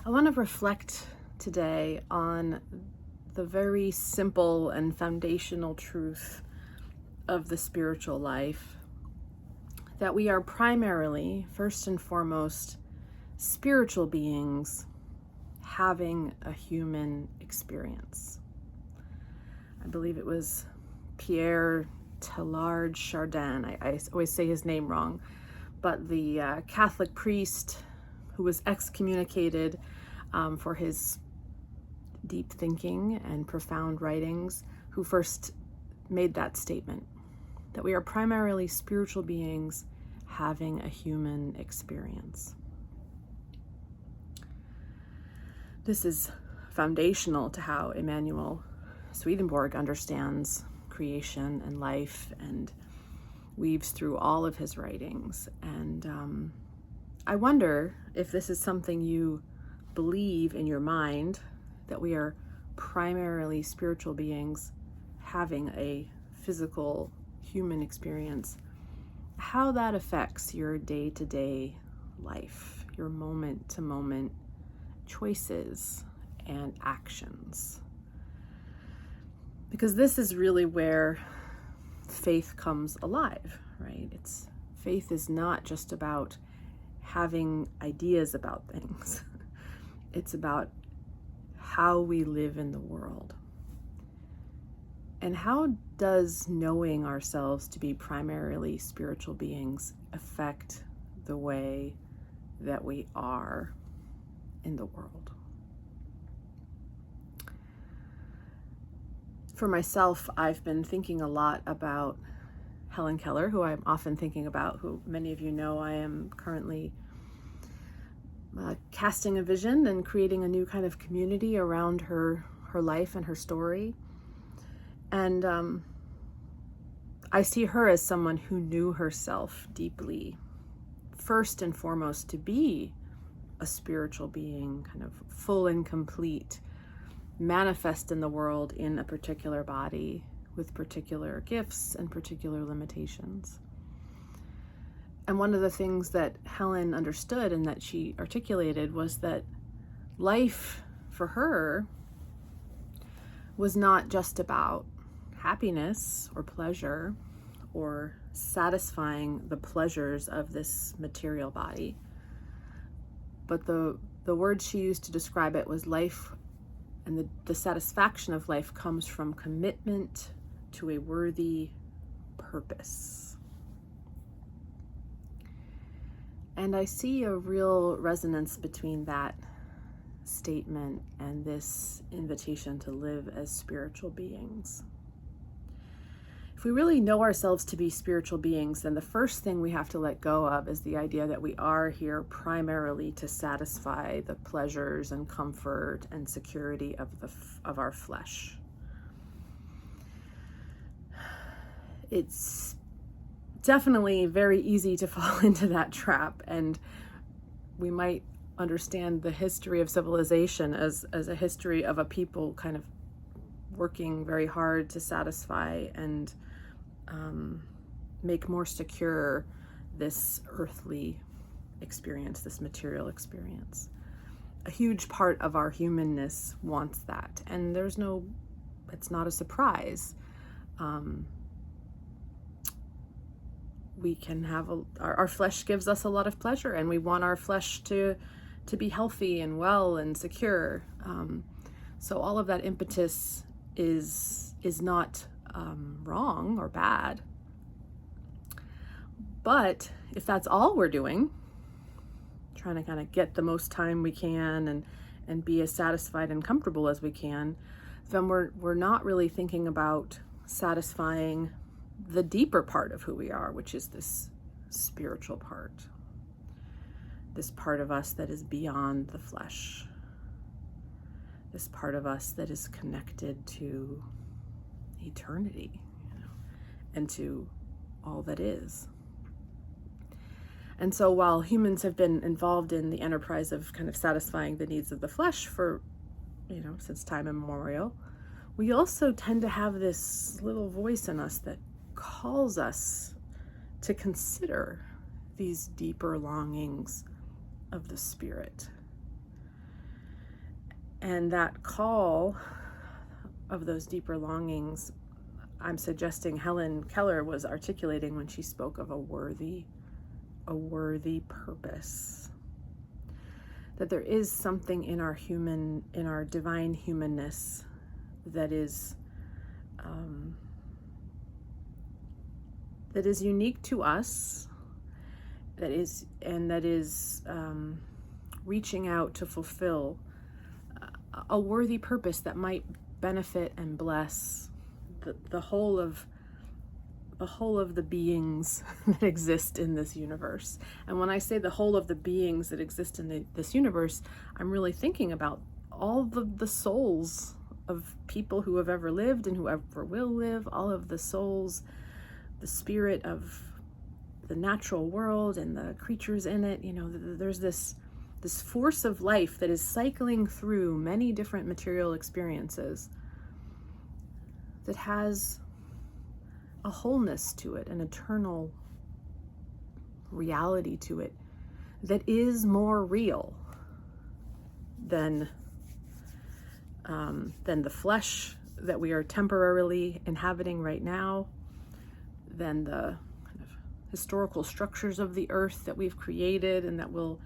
I want to reflect today on the very simple and foundational truth of the spiritual life, that we are primarily, first and foremost, spiritual beings having a human experience. I believe it was Pierre Teilhard Chardin. I always say his name wrong, but the Catholic priest who was excommunicated for his deep thinking and profound writings, who first made that statement, that we are primarily spiritual beings having a human experience. This is foundational to how Emanuel Swedenborg understands creation and life and weaves through all of his writings. And I wonder if this is something you believe in your mind, that we are primarily spiritual beings having a physical human experience, how that affects your day-to-day life, your moment-to-moment choices and actions. Because this is really where faith comes alive, right? Faith is not just about having ideas about things. It's about how we live in the world. And how does knowing ourselves to be primarily spiritual beings affect the way that we are in the world? For myself, I've been thinking a lot about Helen Keller, who I'm often thinking about, who many of you know I am currently casting a vision and creating a new kind of community around her life and her story. And I see her as someone who knew herself deeply, first and foremost, to be a spiritual being, kind of full and complete, manifest in the world in a particular body with particular gifts and particular limitations. And one of the things that Helen understood and that she articulated was that life for her was not just about happiness or pleasure or satisfying the pleasures of this material body. But the word she used to describe it was life, and the satisfaction of life comes from commitment to a worthy purpose. And I see a real resonance between that statement and this invitation to live as spiritual beings. If we really know ourselves to be spiritual beings, then the first thing we have to let go of is the idea that we are here primarily to satisfy the pleasures and comfort and security of our flesh. It's definitely very easy to fall into that trap, and we might understand the history of civilization as a history of a people kind of working very hard to satisfy and make more secure this earthly experience, this material experience. A huge part of our humanness wants that, and it's not a surprise. We can have our flesh gives us a lot of pleasure, and we want our flesh to be healthy and well and secure. So all of that impetus is not wrong or bad. But if that's all we're doing, trying to kind of get the most time we can and be as satisfied and comfortable as we can, then we're not really thinking about satisfying the deeper part of who we are, which is this spiritual part, this part of us that is beyond the flesh, this part of us that is connected to eternity, and to all that is. And so while humans have been involved in the enterprise of kind of satisfying the needs of the flesh for, since time immemorial, we also tend to have this little voice in us that calls us to consider these deeper longings of the spirit. And that call of those deeper longings, I'm suggesting Helen Keller was articulating when she spoke of a worthy purpose. That there is something in our divine humanness that is unique to us, that is reaching out to fulfill a worthy purpose that might benefit and bless the whole of the beings that exist in this universe. And when I say the whole of the beings that exist in this universe, I'm really thinking about all the souls of people who have ever lived and whoever will live, all of the souls, the spirit of the natural world and the creatures in it. There's this force of life that is cycling through many different material experiences that has a wholeness to it, an eternal reality to it that is more real than the flesh that we are temporarily inhabiting right now, than the kind of historical structures of the earth that we've created and that will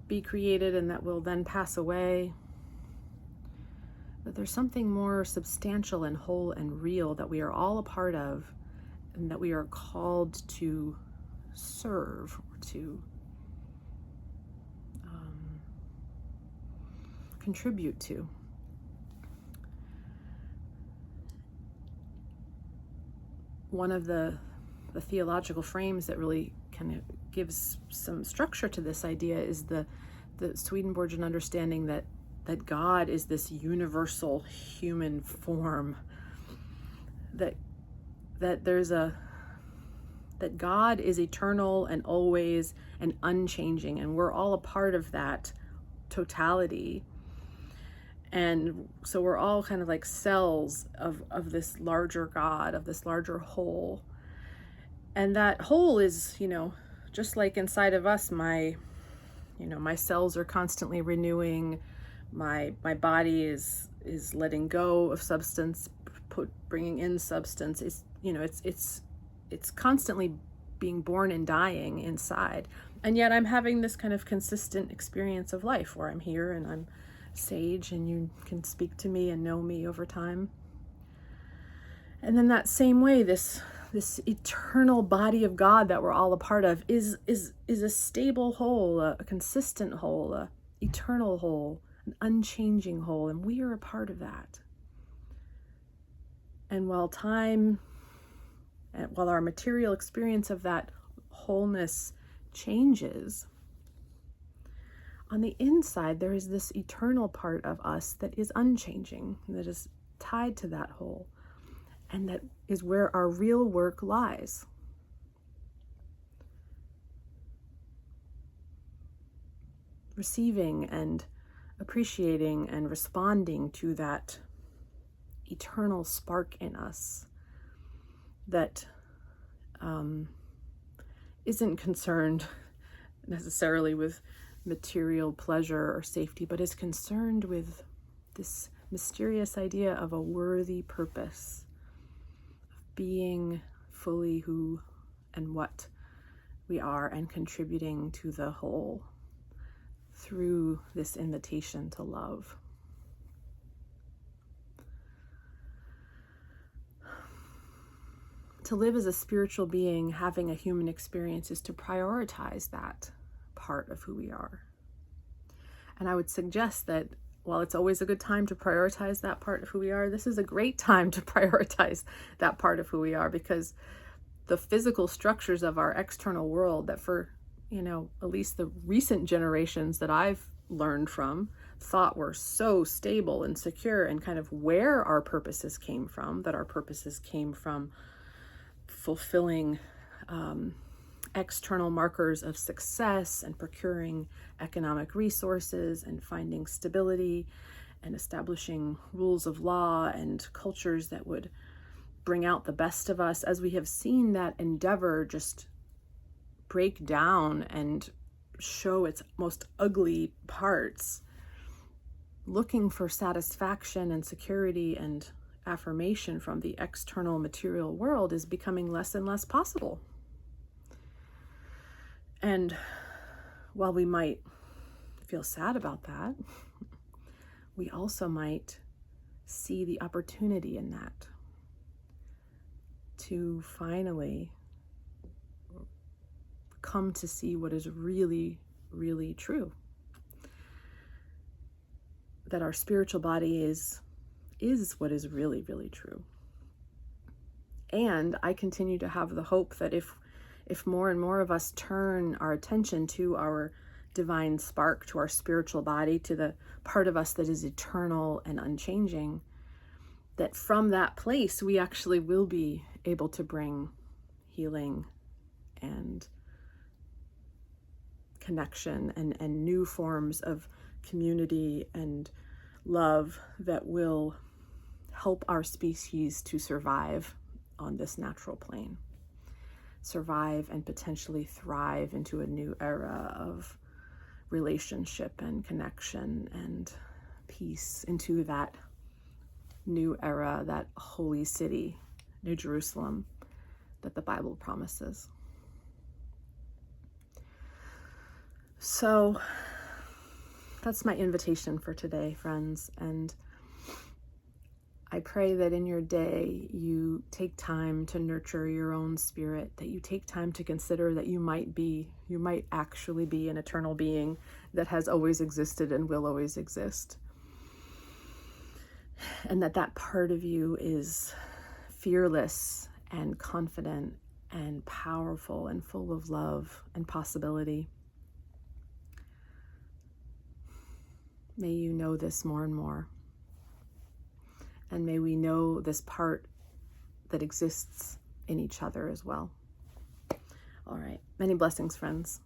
be created and that will then pass away. But there's something more substantial and whole and real that we are all a part of, and that we are called to serve, or to contribute to. One of the theological frames that really kind of gives some structure to this idea is the Swedenborgian understanding that God is this universal human form, that God is eternal and always and unchanging, and we're all a part of that totality. And so we're all kind of like cells of this larger God, of this larger whole. And that whole is, just like inside of us, my cells are constantly renewing. My body is letting go of substance, bringing in substance. It's constantly being born and dying inside. And yet I'm having this kind of consistent experience of life where I'm here and I'm sage and you can speak to me and know me over time. And then that same way, this eternal body of God that we're all a part of is a stable whole, a consistent whole, a eternal whole, an unchanging whole, and we are a part of that. And while our material experience of that wholeness changes, on the inside there is this eternal part of us that is unchanging, that is tied to that whole, and that is where our real work lies. Receiving and appreciating and responding to that eternal spark in us that isn't concerned necessarily with material pleasure or safety, but is concerned with this mysterious idea of a worthy purpose, of being fully who and what we are and contributing to the whole through this invitation to love. To live as a spiritual being, having a human experience, is to prioritize that part of who we are. And I would suggest that while it's always a good time to prioritize that part of who we are, this is a great time to prioritize that part of who we are, because the physical structures of our external world that for, at least the recent generations that I've learned from, thought were so stable and secure, and kind of where our purposes came from, that our purposes came from fulfilling external markers of success and procuring economic resources and finding stability and establishing rules of law and cultures that would bring out the best of us. As we have seen that endeavor just break down and show its most ugly parts, looking for satisfaction and security and affirmation from the external material world is becoming less and less possible. And while we might feel sad about that, we also might see the opportunity in that to finally come to see what is really, really true. That our spiritual body is what is really, really true. And I continue to have the hope that if more and more of us turn our attention to our divine spark, to our spiritual body, to the part of us that is eternal and unchanging, that from that place we actually will be able to bring healing and connection and new forms of community and love that will help our species to survive on this natural plane. Survive and potentially thrive into a new era of relationship and connection and peace, into that new era, that holy city, New Jerusalem, that the Bible promises. So that's my invitation for today, friends. And I pray that in your day you take time to nurture your own spirit, that you take time to consider that you might actually be an eternal being that has always existed and will always exist. And that part of you is fearless and confident and powerful and full of love and possibility. May you know this more and more. And may we know this part that exists in each other as well. All right. Many blessings, friends.